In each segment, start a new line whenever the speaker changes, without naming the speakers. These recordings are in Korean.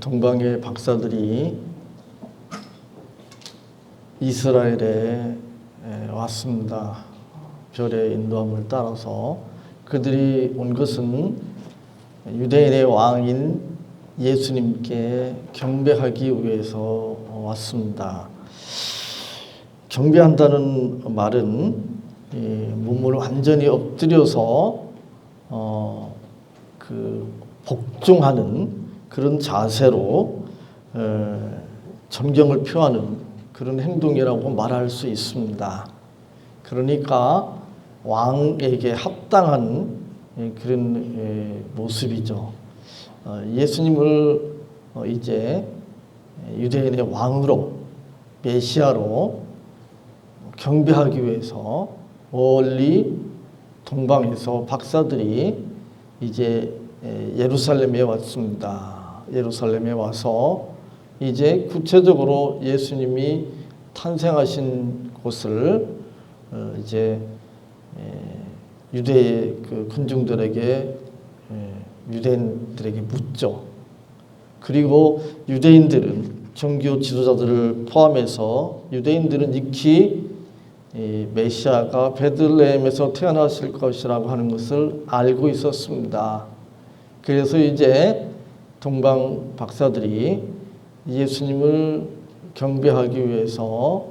동방의 박사들이 이스라엘에 왔습니다. 별의 인도함을 따라서. 그들이 온 것은 유대인의 왕인 예수님께 경배하기 위해서 왔습니다. 경배한다는 말은 몸을 완전히 엎드려서 복종하는 그런 자세로 존경을 표하는 그런 행동이라고 말할 수 있습니다. 그러니까 왕에게 합당한 그런 모습이죠. 예수님을 이제 유대인의 왕으로, 메시아로 경배하기 위해서 멀리 동방에서 박사들이 이제 예루살렘에 왔습니다. 예루살렘에 와서 이제 구체적으로 예수님이 탄생하신 곳을 이제 유대의 그 군중들에게, 유대인들에게 묻죠. 그리고 유대인들은, 종교 지도자들을 포함해서 유대인들은 익히 메시아가 베들레헴에서 태어나실 것이라고 하는 것을 알고 있었습니다. 그래서 이제 동방 박사들이 예수님을 경배하기 위해서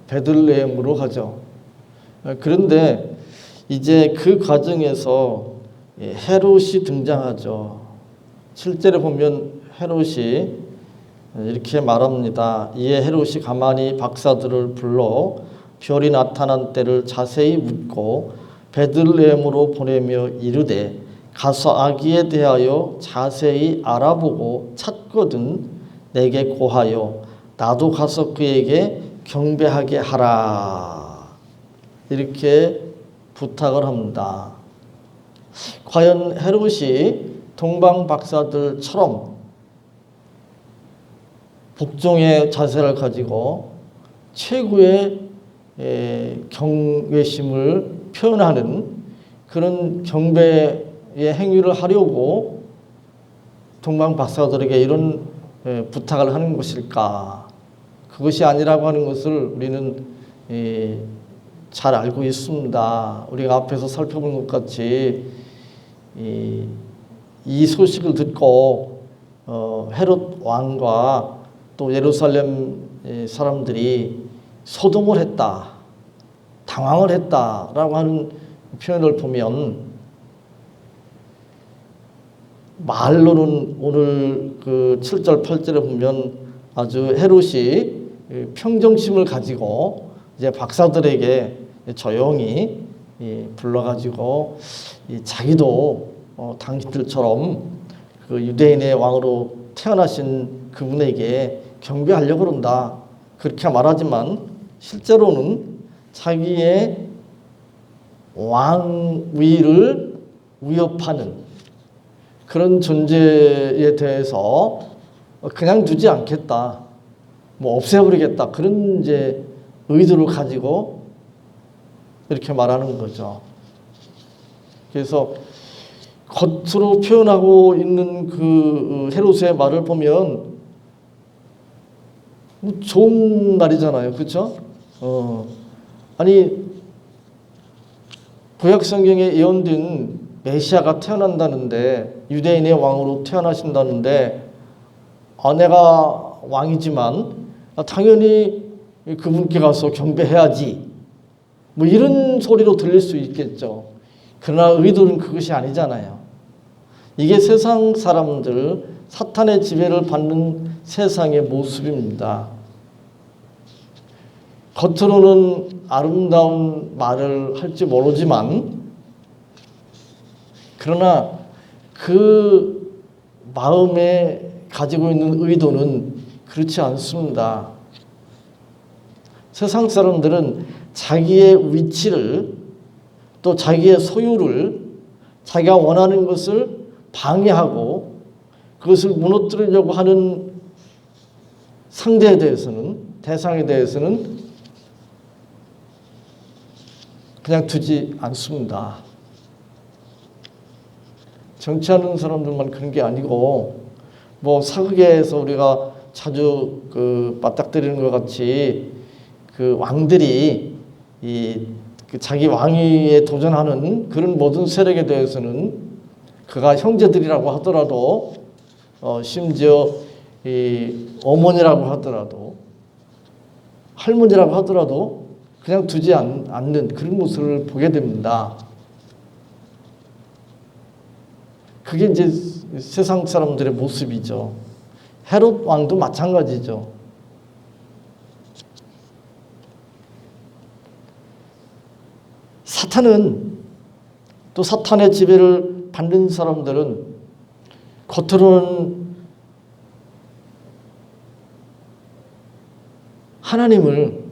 베들레헴으로 가죠. 그런데 이제 그 과정에서 헤롯이 등장하죠. 7절에 보면 헤롯이 이렇게 말합니다. 이에 헤롯이 가만히 박사들을 불러 별이 나타난 때를 자세히 묻고 베들레헴으로 보내며 이르되 가서 아기에 대하여 자세히 알아보고 찾거든 내게 고하여 나도 가서 그에게 경배하게 하라. 이렇게 부탁을 합니다. 과연 헤롯이 동방 박사들처럼 복종의 자세를 가지고 최고의 경외심을 표현하는 그런 경배의 행위를 하려고 동방 박사들에게 이런 부탁을 하는 것일까? 그것이 아니라고 하는 것을 우리는 잘 알고 있습니다. 우리가 앞에서 살펴본 것 같이 이 소식을 듣고 헤롯 왕과 또 예루살렘 사람들이 소동을 했다, 당황을 했다라고 하는 표현을 보면 말로는 오늘 그 7절 8절에 보면 아주 헤롯이 평정심을 가지고 이제 박사들에게 조용히 불러가지고 자기도 당신들처럼 그 유대인의 왕으로 태어나신 그분에게 경배하려고 그런다, 그렇게 말하지만 실제로는 자기의 왕위를 위협하는 그런 존재에 대해서 그냥 두지 않겠다, 뭐 없애버리겠다, 그런 이제 의도를 가지고 이렇게 말하는 거죠. 그래서 겉으로 표현하고 있는 그 헤롯의 말을 보면 좋은 말이잖아요, 그렇죠? 아니 구약 성경에 예언된 메시아가 태어난다는데, 유대인의 왕으로 태어나신다는데, 내가 왕이지만 당연히 그분께 가서 경배해야지, 뭐 이런 소리로 들릴 수 있겠죠. 그러나 의도는 그것이 아니잖아요. 이게 세상 사람들, 사탄의 지배를 받는 세상의 모습입니다. 겉으로는 아름다운 말을 할지 모르지만, 그러나 그 마음에 가지고 있는 의도는 그렇지 않습니다. 세상 사람들은 자기의 위치를, 또 자기의 소유를, 자기가 원하는 것을 방해하고 그것을 무너뜨리려고 하는 상대에 대해서는, 대상에 대해서는 그냥 두지 않습니다. 정치하는 사람들만 그런 게 아니고 뭐 사극에서 우리가 자주 맞닥뜨리는 것 같이 왕들이 그 자기 왕위에 도전하는 그런 모든 세력에 대해서는 그가 형제들이라고 하더라도 심지어 어머니라고 하더라도 할머니라고 하더라도 그냥 두지 않는 그런 모습을 보게 됩니다. 그게 이제 세상 사람들의 모습이죠. 헤롯 왕도 마찬가지죠. 사탄은 또 사탄의 지배를 받는 사람들은 겉으로는 하나님을,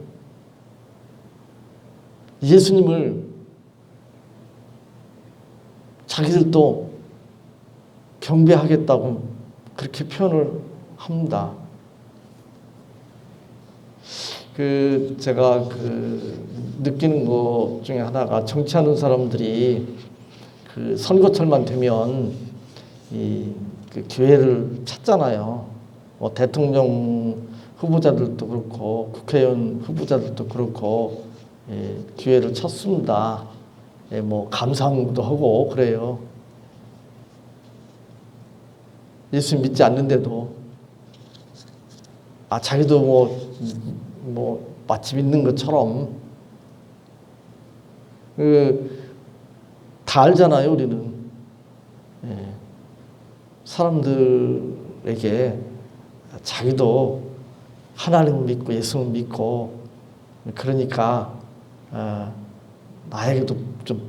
예수님을 자기들도 경배하겠다고 그렇게 표현을 합니다. 제가 느끼는 것 중에 하나가, 정치하는 사람들이 선거철만 되면 교회를 찾잖아요. 뭐 대통령 후보자들도 그렇고 국회의원 후보자들도 그렇고 교회를 찾습니다. 뭐 감사항도 하고 그래요. 예수 믿지 않는데도 자기도 뭐 마치 믿는 것처럼 다 알잖아요. 우리는 사람들에게 자기도 하나님을 믿고 예수를 믿고 그러니까 나에게도 좀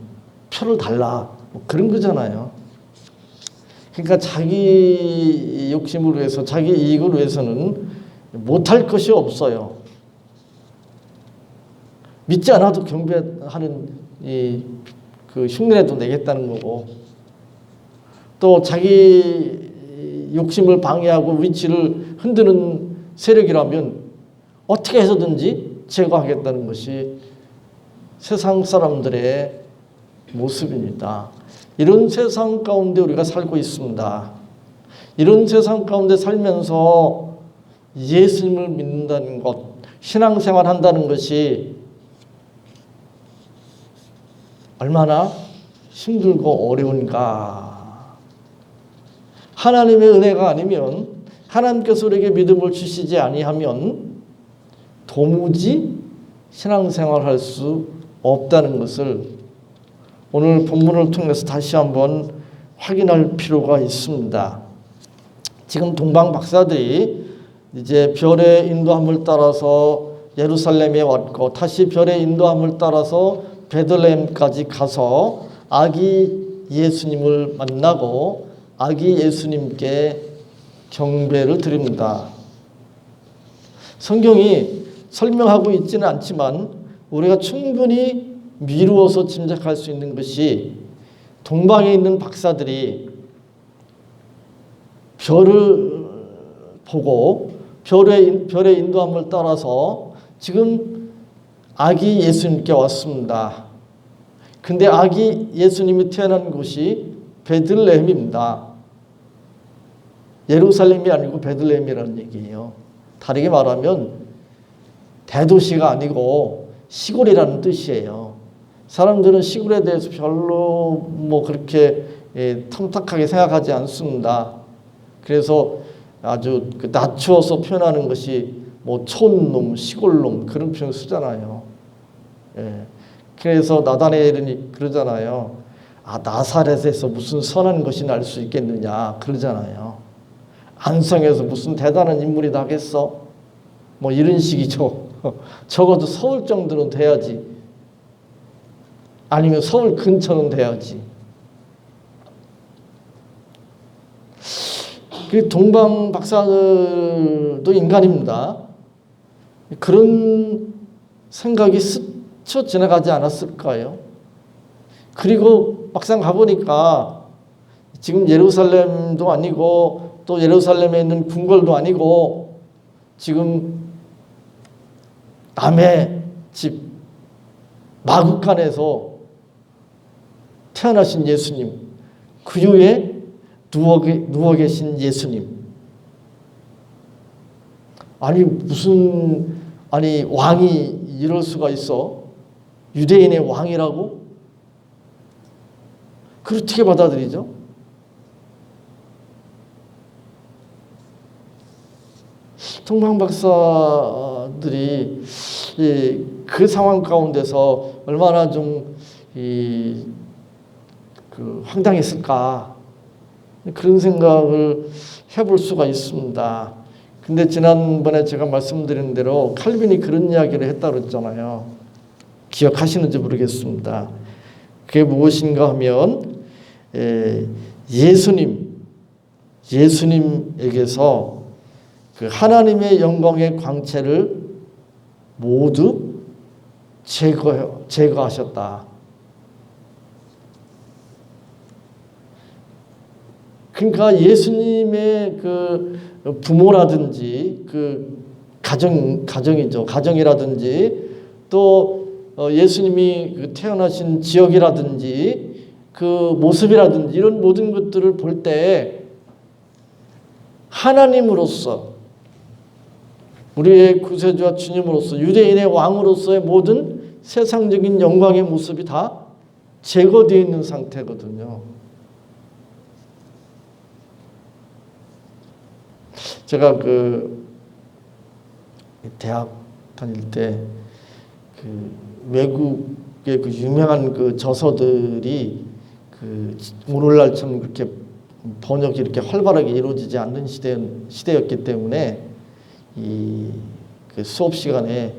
표를 달라, 뭐 그런 거잖아요. 그러니까 자기 욕심을 위해서, 자기 이익을 위해서는 못할 것이 없어요. 믿지 않아도 경배하는 흉내라도 내겠다는 거고, 또 자기 욕심을 방해하고 위치를 흔드는 세력이라면 어떻게 해서든지 제거하겠다는 것이 세상 사람들의 모습입니다. 이런 세상 가운데 우리가 살고 있습니다. 이런 세상 가운데 살면서 예수님을 믿는다는 것, 신앙생활 한다는 것이 얼마나 힘들고 어려운가. 하나님의 은혜가 아니면, 하나님께서 우리에게 믿음을 주시지 아니하면 도무지 신앙생활할 수 없다는 것을 오늘 본문을 통해서 다시 한번 확인할 필요가 있습니다. 지금 동방 박사들이 이제 별의 인도함을 따라서 예루살렘에 왔고, 다시 별의 인도함을 따라서 베들레헴까지 가서 아기 예수님을 만나고 아기 예수님께 경배를 드립니다. 성경이 설명하고 있지는 않지만 우리가 충분히 미루어서 짐작할 수 있는 것이, 동방에 있는 박사들이 별을 보고 별의 인도함을 따라서 지금 아기 예수님께 왔습니다. 근데 아기 예수님이 태어난 곳이 베들레헴입니다. 예루살렘이 아니고 베들레헴이라는 얘기예요. 다르게 말하면 대도시가 아니고 시골이라는 뜻이에요. 사람들은 시골에 대해서 별로 뭐 그렇게 탐탁하게 생각하지 않습니다. 그래서 아주 낮추어서 표현하는 것이 뭐 촌놈, 시골놈 그런 표현 쓰잖아요. 그래서 나다나엘이 그러잖아요. 나사렛에서 무슨 선한 것이 날 수 있겠느냐 그러잖아요. 안성에서 무슨 대단한 인물이 나겠어? 뭐 이런 식이죠. 적어도 서울 정도는 돼야지. 아니면 서울 근처는 돼야지. 그 동방 박사들도 인간입니다. 그런 생각이 스쳐 지나가지 않았을까요? 그리고 막상 가보니까 지금 예루살렘도 아니고 또 예루살렘에 있는 궁궐도 아니고 지금 남의 집 마구간에서 태어나신 예수님, 그 위에 누워 계신 예수님, 아니 무슨 아니 왕이 이럴 수가 있어? 유대인의 왕이라고? 그렇게 받아들이죠. 통방 박사들이 그 상황 가운데서 얼마나 좀 황당했을까 그런 생각을 해볼 수가 있습니다. 근데 지난번에 제가 말씀드린 대로 칼빈이 그런 이야기를 했다고 했잖아요. 기억하시는지 모르겠습니다. 그게 무엇인가 하면 예수님에게서 그 하나님의 영광의 광채를 모두 제거하셨다. 그러니까 예수님의 그 부모라든지 그 가정이라든지 또 예수님이 태어나신 지역이라든지 그 모습이라든지 이런 모든 것들을 볼 때 하나님으로서 우리의 구세주와 주님으로서 유대인의 왕으로서의 모든 세상적인 영광의 모습이 다 제거되어 있는 상태거든요. 제가 그 대학 다닐 때 그 외국의 그 유명한 그 저서들이 그 오늘날처럼 그렇게 번역이 이렇게 활발하게 이루어지지 않는 시대였기 때문에 그 수업 시간에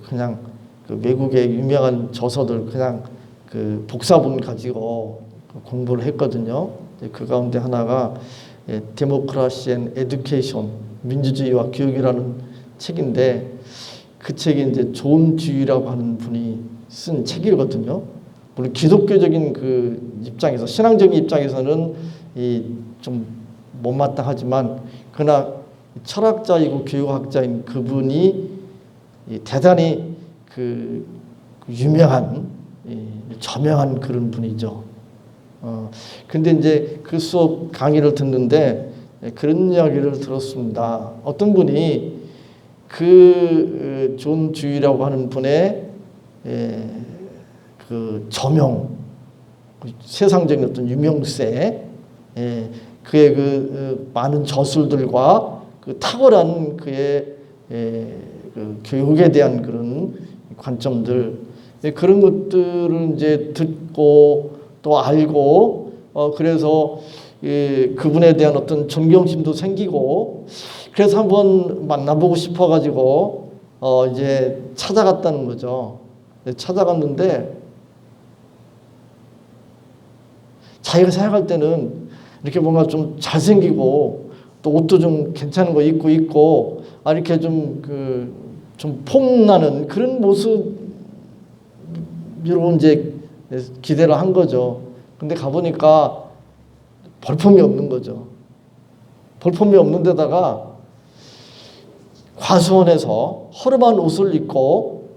그냥 그 외국의 유명한 저서들 그냥 그 복사본 가지고 공부를 했거든요. 그 가운데 하나가 데모크라시 앤 에듀케이션, 민주주의와 교육이라는 책인데 그 책이 이제 존 듀이라고 하는 분이 쓴 책이거든요. 물론 기독교적인 그 입장에서 신앙적인 입장에서는 좀 못마땅하지만 그러나 철학자이고 교육학자인 그분이 대단히 그 유명한 저명한 그런 분이죠. 근데 이제 그 수업 강의를 듣는데 그런 이야기를 들었습니다. 어떤 분이 그 존 듀이라고 하는 분의 그 저명, 세상적인 어떤 유명세, 그의 그 많은 저술들과 그 탁월한 그의 그 교육에 대한 그런 관점들, 그런 것들을 이제 듣고 또 알고 그래서 그분에 대한 어떤 존경심도 생기고 그래서 한번 만나보고 싶어가지고 이제 찾아갔다는 거죠. 찾아갔는데 자기가 생각할 때는 이렇게 뭔가 좀 잘생기고 또 옷도 좀 괜찮은 거 입고 이렇게 좀 폼나는 그런 모습으로 이제 기대를 한 거죠. 근데 가보니까 볼품이 없는 거죠. 볼품이 없는 데다가 과수원에서 허름한 옷을 입고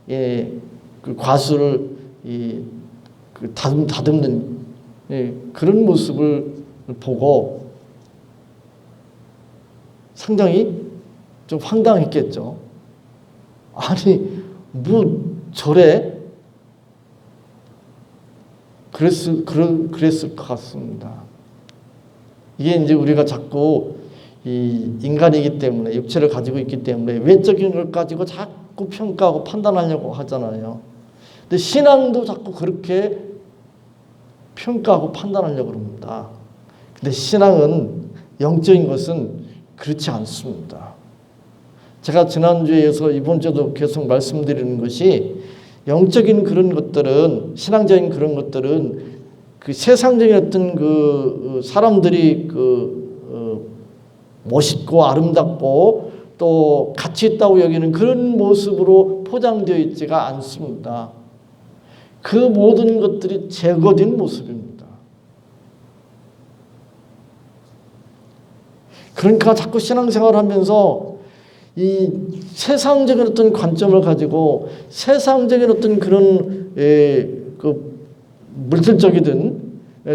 그 과수를 다듬는 그런 모습을 보고 상당히 좀 황당했겠죠. 아니 뭐 저래? 그랬을 것 같습니다. 이게 이제 우리가 자꾸 이 인간이기 때문에 육체를 가지고 있기 때문에 외적인 걸 가지고 자꾸 평가하고 판단하려고 하잖아요. 근데 신앙도 자꾸 그렇게 평가하고 판단하려고 합니다. 근데 신앙은 영적인 것은 그렇지 않습니다. 제가 지난주에 이어서 이번 주도 계속 말씀드리는 것이 영적인 그런 것들은 신앙적인 그런 것들은 그 세상적인 어떤 그 사람들이 멋있고 아름답고 또 가치 있다고 여기는 그런 모습으로 포장되어 있지가 않습니다. 그 모든 것들이 제거된 모습입니다. 그러니까 자꾸 신앙생활을 하면서 이 세상적인 어떤 관점을 가지고 세상적인 어떤 그런 그 물질적이든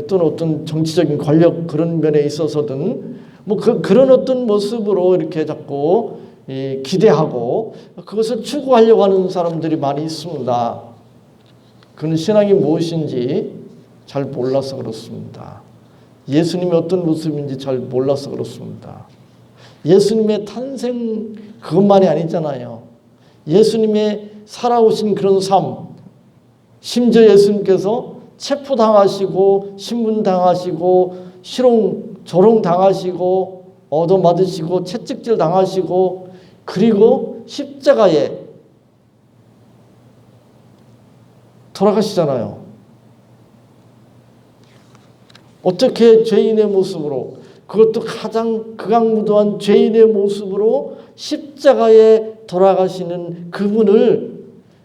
또는 어떤 정치적인 권력 그런 면에 있어서든 뭐 그런 어떤 모습으로 이렇게 자꾸 기대하고 그것을 추구하려고 하는 사람들이 많이 있습니다. 그는 신앙이 무엇인지 잘 몰라서 그렇습니다. 예수님이 어떤 모습인지 잘 몰라서 그렇습니다. 예수님의 탄생 그것만이 아니잖아요. 예수님의 살아오신 그런 삶, 심지어 예수님께서 체포당하시고 신문당하시고 실형 조롱당하시고 얻어맞으시고 채찍질 당하시고 그리고 십자가에 돌아가시잖아요. 어떻게 죄인의 모습으로, 그것도 가장 극악무도한 죄인의 모습으로 십자가에 돌아가시는 그분을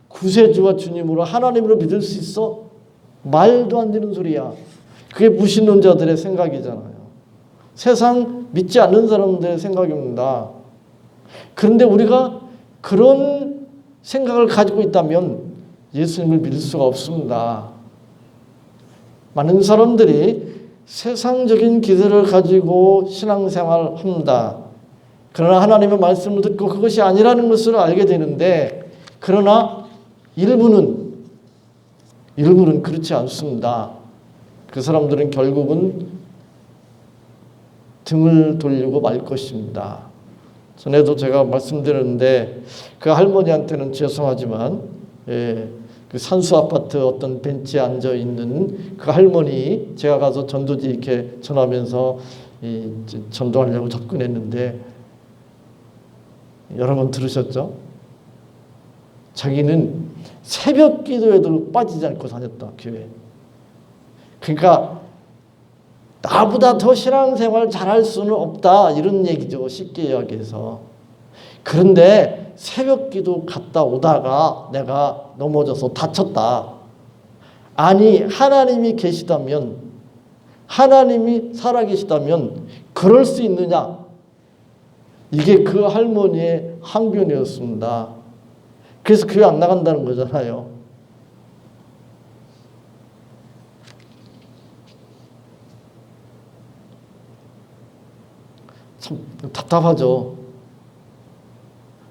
구세주와 주님으로 하나님으로 믿을 수 있어? 말도 안 되는 소리야. 그게 무신론자들의 생각이잖아요. 세상 믿지 않는 사람들의 생각입니다. 그런데 우리가 그런 생각을 가지고 있다면 예수님을 믿을 수가 없습니다. 많은 사람들이 세상적인 기대를 가지고 신앙생활을 합니다. 그러나 하나님의 말씀을 듣고 그것이 아니라는 것을 알게 되는데, 그러나 일부는 그렇지 않습니다. 그 사람들은 결국은 등을 돌리고 말 것입니다. 전에도 제가 말씀드렸는데 그 할머니한테는 죄송하지만 그 산수 아파트 어떤 벤치에 앉아 있는 그 할머니, 제가 가서 전도지 이렇게 전하면서 전도하려고 접근했는데 여러분 들으셨죠? 자기는 새벽 기도에도 빠지지 않고 다녔다, 교회. 그러니까 나보다 더 신앙생활 잘할 수는 없다, 이런 얘기죠, 쉽게 이야기해서. 그런데 새벽 기도 갔다 오다가 내가 넘어져서 다쳤다. 아니, 하나님이 계시다면, 하나님이 살아계시다면 그럴 수 있느냐? 이게 그 할머니의 항변이었습니다. 그래서 교회 안 나간다는 거잖아요. 참 답답하죠.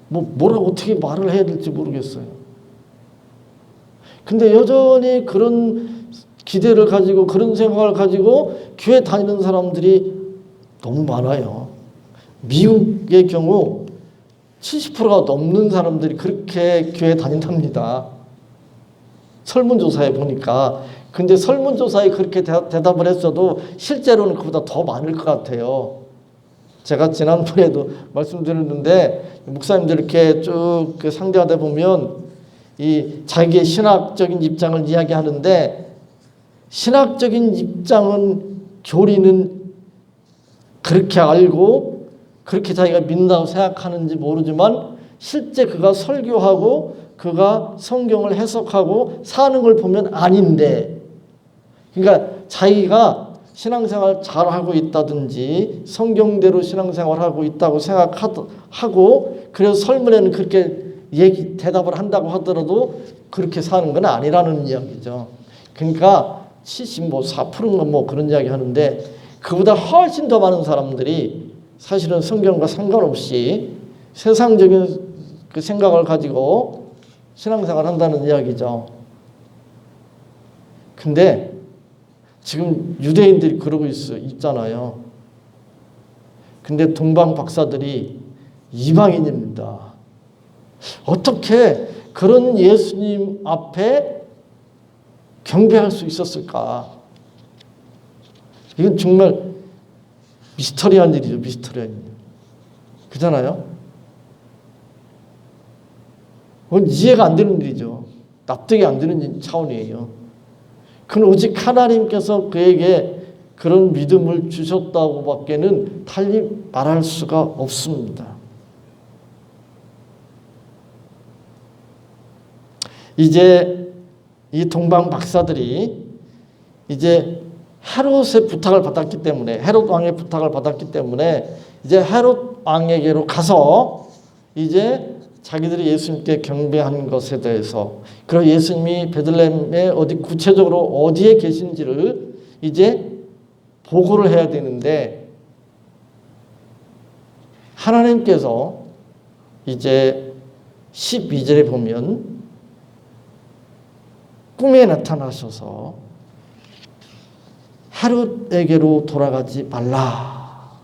뭐라고 어떻게 말을 해야 될지 모르겠어요. 근데 여전히 그런 기대를 가지고 그런 생각을 가지고 교회 다니는 사람들이 너무 많아요. 미국의 경우 70%가 넘는 사람들이 그렇게 교회 다닌답니다. 설문조사에 보니까. 근데 설문조사에 그렇게 대답을 했어도 실제로는 그보다 더 많을 것 같아요. 제가 지난번에도 말씀드렸는데 목사님들 이렇게 쭉 상대하다 보면 이 자기의 신학적인 입장을 이야기하는데, 신학적인 입장은 교리는 그렇게 알고 그렇게 자기가 믿는다고 생각하는지 모르지만 실제 그가 설교하고 그가 성경을 해석하고 사는 걸 보면 아닌데, 그러니까 자기가 신앙생활 잘하고 있다든지 성경대로 신앙생활하고 있다고 생각하고 그래서 설문에는 그렇게 대답을 한다고 하더라도 그렇게 사는 건 아니라는 이야기죠. 그러니까 74%인가 뭐 그런 이야기 하는데, 그보다 훨씬 더 많은 사람들이 사실은 성경과 상관없이 세상적인 그 생각을 가지고 신앙생활을 한다는 이야기죠. 근데 지금 유대인들이 그러고 있잖아요. 근데 동방 박사들이 이방인입니다. 어떻게 그런 예수님 앞에 경배할 수 있었을까? 이건 정말 미스터리한 일이죠. 미스터리한 일. 그잖아요. 그건 이해가 안 되는 일이죠. 납득이 안 되는 차원이에요. 그건 오직 하나님께서 그에게 그런 믿음을 주셨다고밖에는 달리 말할 수가 없습니다. 이제 이 동방 박사들이 이제 헤롯의 부탁을 받았기 때문에, 헤롯 왕의 부탁을 받았기 때문에 이제 헤롯 왕에게로 가서 이제 자기들이 예수님께 경배한 것에 대해서, 그리고 예수님이 베들레헴에 어디 구체적으로 어디에 계신지를 이제 보고를 해야 되는데, 하나님께서 이제 12절에 보면 꿈에 나타나셔서 헤롯에게로 돌아가지 말라.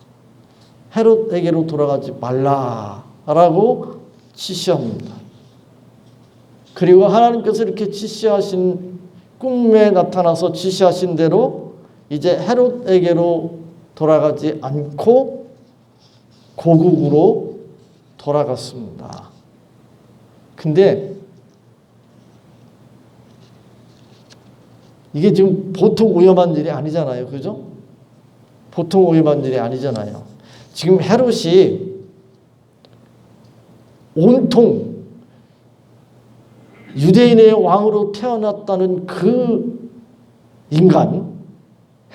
헤롯에게로 돌아가지 말라라고 지시합니다. 그리고 하나님께서 이렇게 지시하신, 꿈에 나타나서 지시하신 대로 이제 헤롯에게로 돌아가지 않고 고국으로 돌아갔습니다. 근데 이게 지금 보통 위험한 일이 아니잖아요. 그죠? 보통 위험한 일이 아니잖아요. 지금 헤롯이 온통 유대인의 왕으로 태어났다는 그 인간,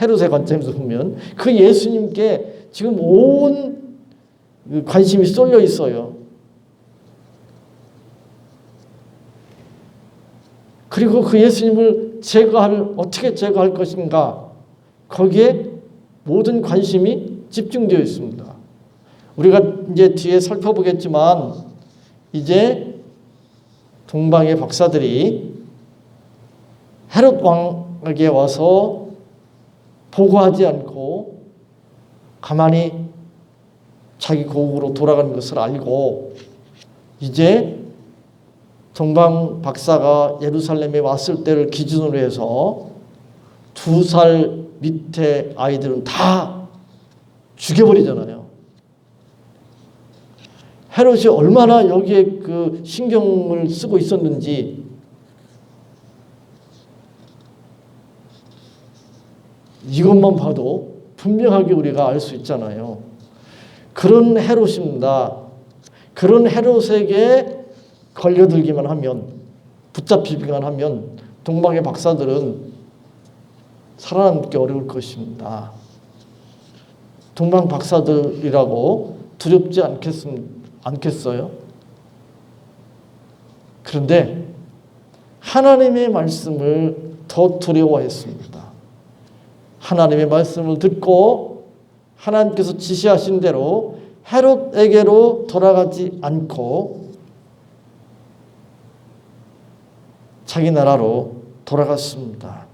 헤롯의 관점에서 보면 그 예수님께 지금 온 관심이 쏠려 있어요. 그리고 그 예수님을 어떻게 제거할 것인가, 거기에 모든 관심이 집중되어 있습니다. 우리가 이제 뒤에 살펴보겠지만 이제 동방의 박사들이 헤롯 왕에게 와서 보고하지 않고 가만히 자기 고국으로 돌아가는 것을 알고 이제 동방 박사가 예루살렘에 왔을 때를 기준으로 해서 2살 밑에 아이들은 다 죽여버리잖아요. 헤롯이 얼마나 여기에 그 신경을 쓰고 있었는지 이것만 봐도 분명하게 우리가 알 수 있잖아요. 그런 헤롯입니다. 그런 헤롯에게 걸려들기만 하면, 붙잡히기만 하면 동방의 박사들은 살아남기 어려울 것입니다. 동방 박사들이라고 두렵지 않겠어요? 그런데 하나님의 말씀을 더 두려워했습니다. 하나님의 말씀을 듣고 하나님께서 지시하신 대로 헤롯에게로 돌아가지 않고 자기 나라로 돌아갔습니다.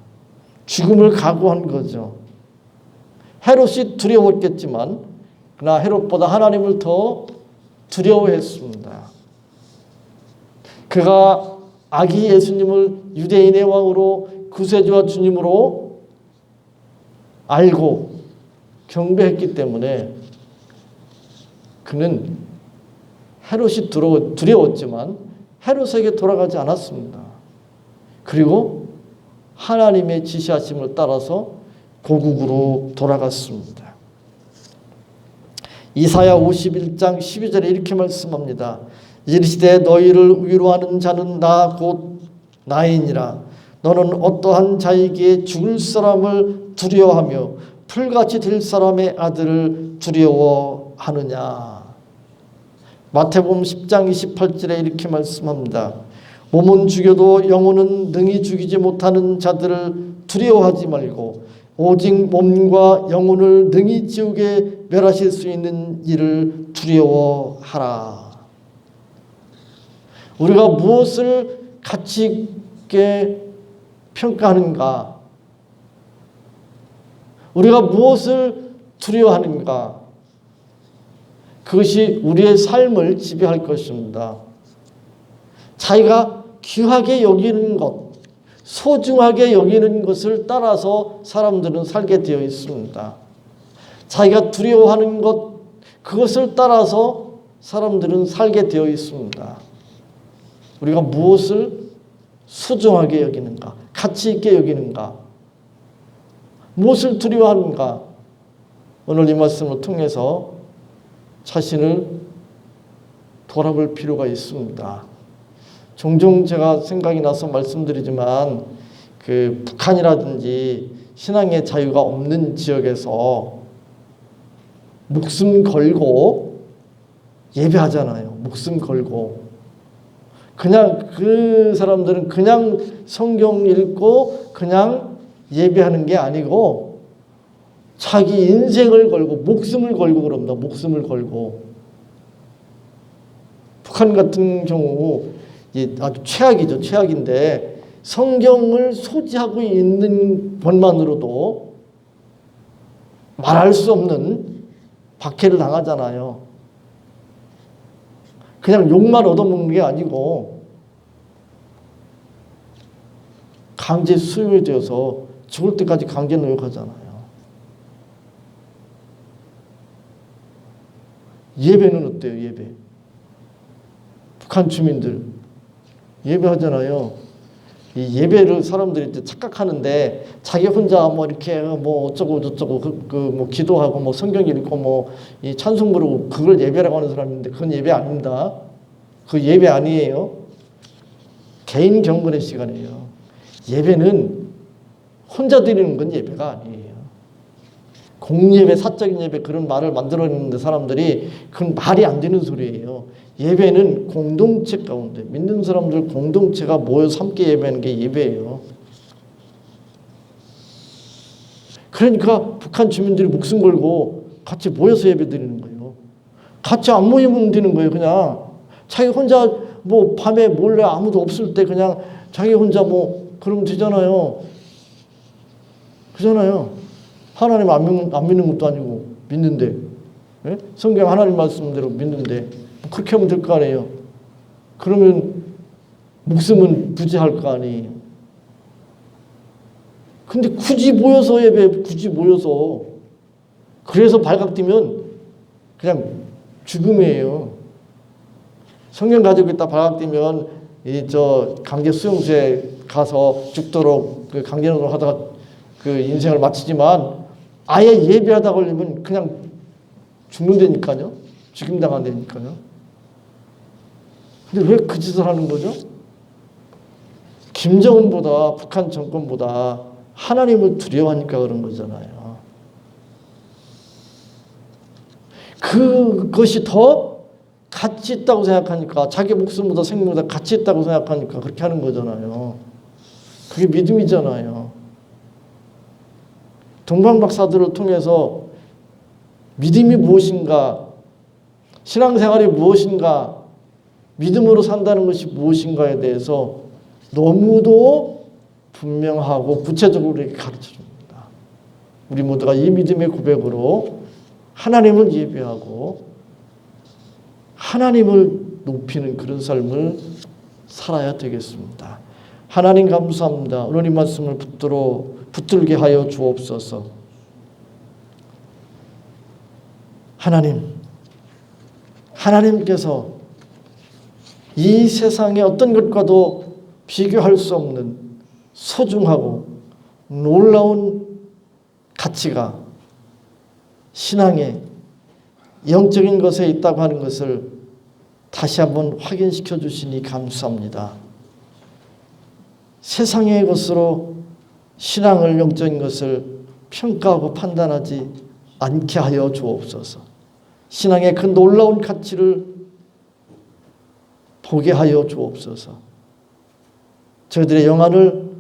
죽음을 각오한 거죠. 헤롯이 두려웠겠지만 그러나 헤롯보다 하나님을 더 두려워했습니다. 그가 아기 예수님을 유대인의 왕으로 구세주와 주님으로 알고 경배했기 때문에 그는 헤롯이 두려웠지만 헤롯에게 돌아가지 않았습니다. 그리고 하나님의 지시하심을 따라서 고국으로 돌아갔습니다. 이사야 51장 12절에 이렇게 말씀합니다. 이르시되 너희를 위로하는 자는 나 곧 나이니라. 너는 어떠한 자에게 죽을 사람을 두려워하며 풀같이 될 사람의 아들을 두려워하느냐. 마태복음 10장 28절에 이렇게 말씀합니다. 몸은 죽여도 영혼은 능히 죽이지 못하는 자들을 두려워하지 말고 오직 몸과 영혼을 능히 지옥에 멸하실 수 있는 이를 두려워하라. 우리가 무엇을 가치 있게 평가하는가? 우리가 무엇을 두려워하는가? 그것이 우리의 삶을 지배할 것입니다. 자기가 귀하게 여기는 것, 소중하게 여기는 것을 따라서 사람들은 살게 되어 있습니다. 자기가 두려워하는 것, 그것을 따라서 사람들은 살게 되어 있습니다. 우리가 무엇을 소중하게 여기는가, 가치 있게 여기는가, 무엇을 두려워하는가, 오늘 이 말씀을 통해서 자신을 돌아볼 필요가 있습니다. 종종 제가 생각이 나서 말씀드리지만 그 북한이라든지 신앙의 자유가 없는 지역에서 목숨 걸고 예배하잖아요. 목숨 걸고. 그냥 그 사람들은 그냥 성경 읽고 그냥 예배하는 게 아니고 자기 인생을 걸고 목숨을 걸고 그럽니다. 목숨을 걸고. 북한 같은 경우 아주 최악이죠. 최악인데 성경을 소지하고 있는 것만으로도 말할 수 없는 박해를 당하잖아요. 그냥 욕만 얻어먹는 게 아니고 강제 수용이 되어서 죽을 때까지 강제 노역하잖아요. 예배는 어때요? 예배. 북한 주민들 예배하잖아요. 이 예배를 사람들이 이제 착각하는데 자기 혼자 뭐 이렇게 뭐 어쩌고 저쩌고 뭐 기도하고 뭐 성경 읽고 뭐 이 찬송 부르고 그걸 예배라고 하는 사람인데 그건 예배 아닙니다. 그 예배 아니에요. 개인 경건의 시간이에요. 예배는 혼자 드리는 건 예배가 아니에요. 공예배, 사적인 예배 그런 말을 만들어내는데 사람들이 그건 말이 안 되는 소리예요. 예배는 공동체 가운데 믿는 사람들 공동체가 모여서 함께 예배하는 게 예배예요. 그러니까 북한 주민들이 목숨 걸고 같이 모여서 예배 드리는 거예요. 같이 안 모이면 되는 거예요. 그냥 자기 혼자 뭐 밤에 몰래 아무도 없을 때 그냥 자기 혼자 뭐 그러면 되잖아요. 그잖아요. 하나님 안 믿는 것도 아니고 믿는데, 예? 성경 하나님 말씀대로 믿는데 그렇게 하면 될 거 아니에요. 그러면 목숨은 부지할 거 아니에요. 근데 굳이 모여서 예배, 굳이 모여서 그래서 발각되면 그냥 죽음이에요. 성경 가지고 있다 발각되면 강제 수용소에 가서 죽도록 그 강제노동 하다가 그 인생을 마치지만 아예 예배하다 걸리면 그냥 죽는다니까요. 죽임당한다니까요. 근데 왜 그 짓을 하는 거죠? 김정은보다 북한 정권보다 하나님을 두려워하니까 그런 거잖아요. 그것이 더 가치 있다고 생각하니까 자기 목숨보다 생명보다 가치 있다고 생각하니까 그렇게 하는 거잖아요. 그게 믿음이잖아요. 동방박사들을 통해서 믿음이 무엇인가, 신앙생활이 무엇인가, 믿음으로 산다는 것이 무엇인가에 대해서 너무도 분명하고 구체적으로 이렇게 가르쳐줍니다. 우리 모두가 이 믿음의 고백으로 하나님을 예배하고 하나님을 높이는 그런 삶을 살아야 되겠습니다. 하나님 감사합니다. 오늘 이 말씀을 붙들게 하여 주옵소서. 하나님께서 이 세상의 어떤 것과도 비교할 수 없는 소중하고 놀라운 가치가 신앙의 영적인 것에 있다고 하는 것을 다시 한번 확인시켜 주시니 감사합니다. 세상의 것으로 신앙을, 영적인 것을 평가하고 판단하지 않게 하여 주옵소서. 신앙의 그 놀라운 가치를 보게 하여 주옵소서. 저희들의 영안을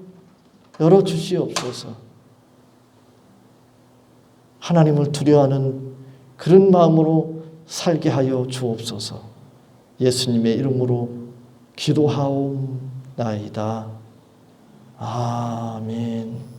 열어주시옵소서. 하나님을 두려워하는 그런 마음으로 살게 하여 주옵소서. 예수님의 이름으로 기도하옵나이다. 아멘.